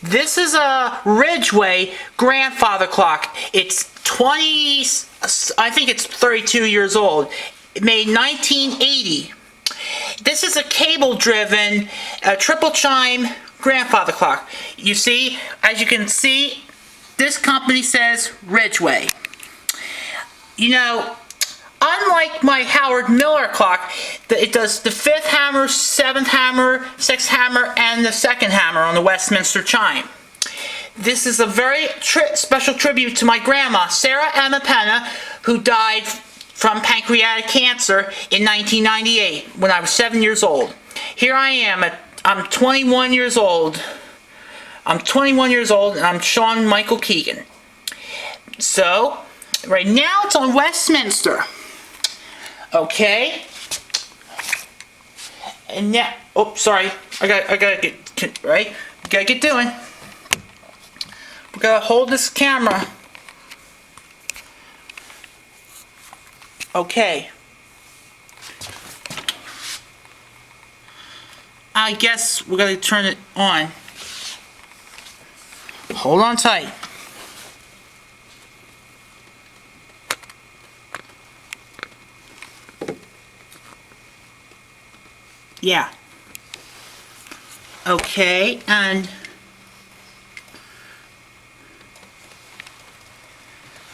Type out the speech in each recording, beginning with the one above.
This is a Ridgeway grandfather clock. It's 20, I think it's 32 years old. Made 1980. This is a cable-driven triple chime grandfather clock. You see, as you can see, this company says Ridgeway. You know, unlike my Howard Miller clock, it does the 5th hammer, 7th hammer, 6th hammer, and the 2nd hammer on the Westminster chime. This is a very special tribute to my grandma, Sarah Emma Penna, who died from pancreatic cancer in 1998 when I was 7 years old. Here I am, I'm 21 years old. I'm 21 years old and I'm Sean Michael Keegan. So, right now it's on Westminster. Okay. And now, oh, sorry. I gotta get, right? Gotta get doing. We gotta hold this camera. Okay. I guess we're gonna turn it on. Hold on tight. Yeah. Okay, and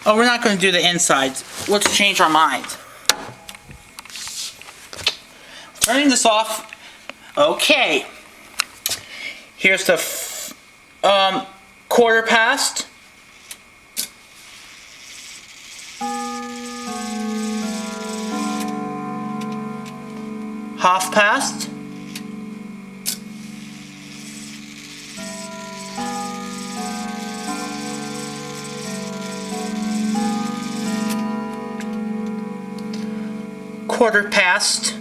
oh, we're not going to do the insides. Let's change our mind. Turning this off. Okay. Here's the quarter past. Half past. Quarter past.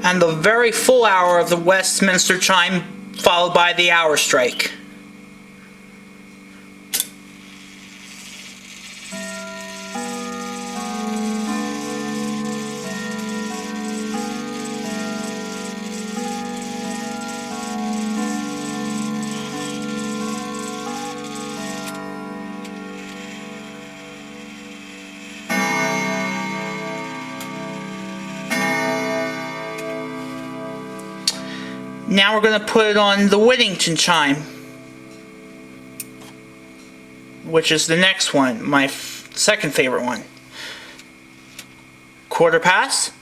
And the very full hour of the Westminster chime, followed by the hour strike. Now we're going to put it on the Whittington chime, which is the next one, my second favorite one. Quarter past.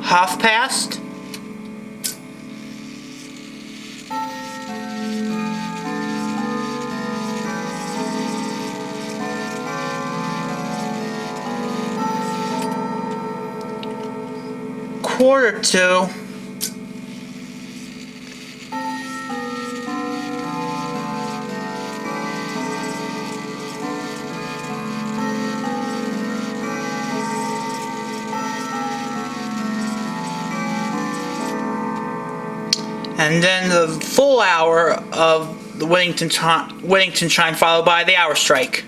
Half past. Quarter to. And then the full hour of the Whittington chime, followed by the hour strike.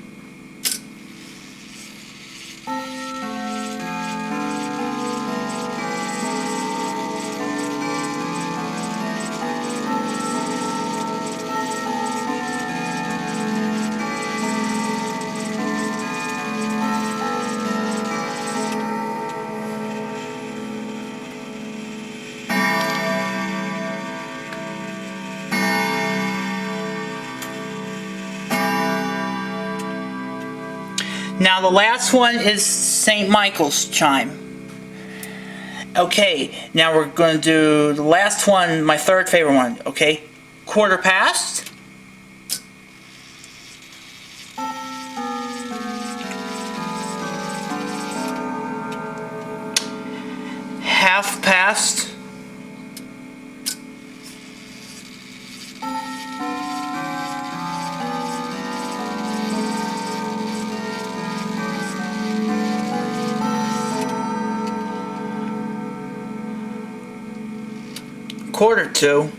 Now the last one is St. Michael's chime. Okay, now we're going to do the last one, my third favorite one. Okay, quarter past. Half past. quarter to.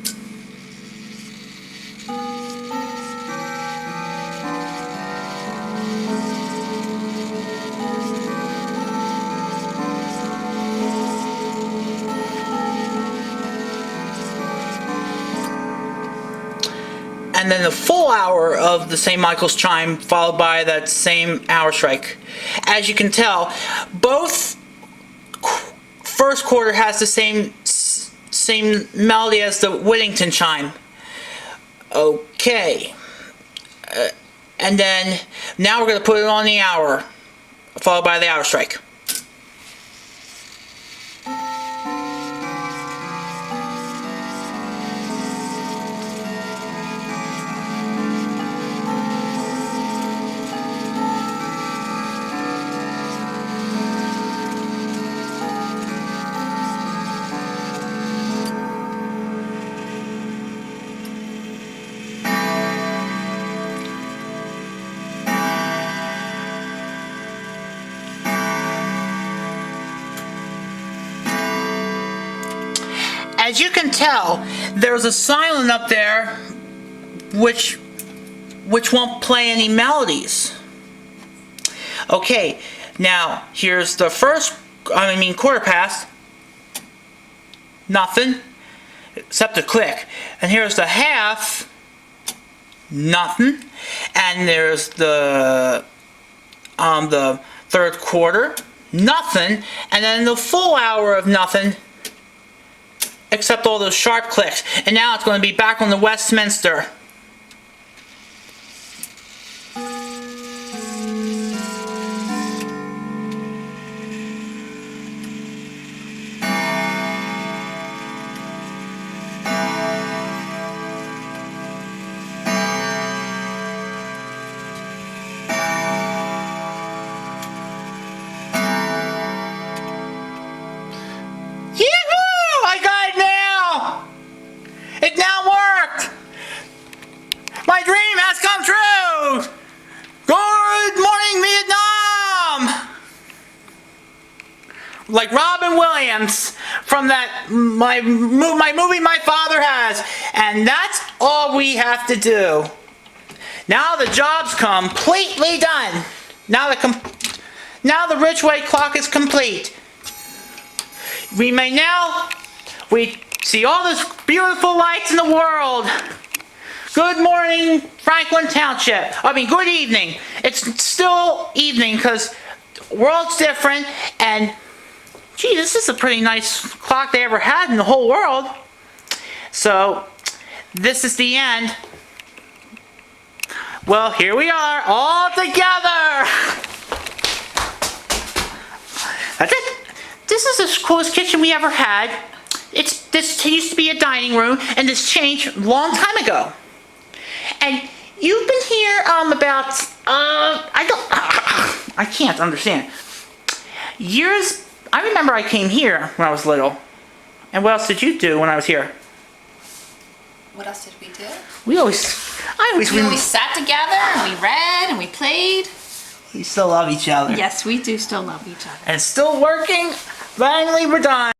And then the full hour of the St. Michael's chime, followed by that same hour strike. As you can tell, both first quarter has the same melody as the Whittington chime. Okay. And then now we're going to put it on the hour, followed by the hour strike. As you can tell, there's a silent up there which won't play any melodies. Okay, now here's the quarter past. Nothing except a click. And here's the half. Nothing. And there's the third quarter. Nothing. And then the full hour of nothing, except all those sharp clicks. And now it's going to be back on the Westminster. It now worked! My dream has come true! Good morning, Vietnam! Like Robin Williams from my movie My Father Has. And that's all we have to do. Now the job's completely done. Now the Ridgeway clock is complete. We see all those beautiful lights in the world. Good morning, Franklin Township. Good evening. It's still evening because the world's different, and gee, this is a pretty nice clock they ever had in the whole world. So, this is the end. Well, here we are, all together. That's it. This is the coolest kitchen we ever had. This used to be a dining room, and this changed a long time ago. And you've been here I can't understand. I remember I came here when I was little. And what else did you do when I was here? What else did we do? We always sat together, and we read, and we played. We still love each other. Yes, we do still love each other. And it's still working. Finally, we're done.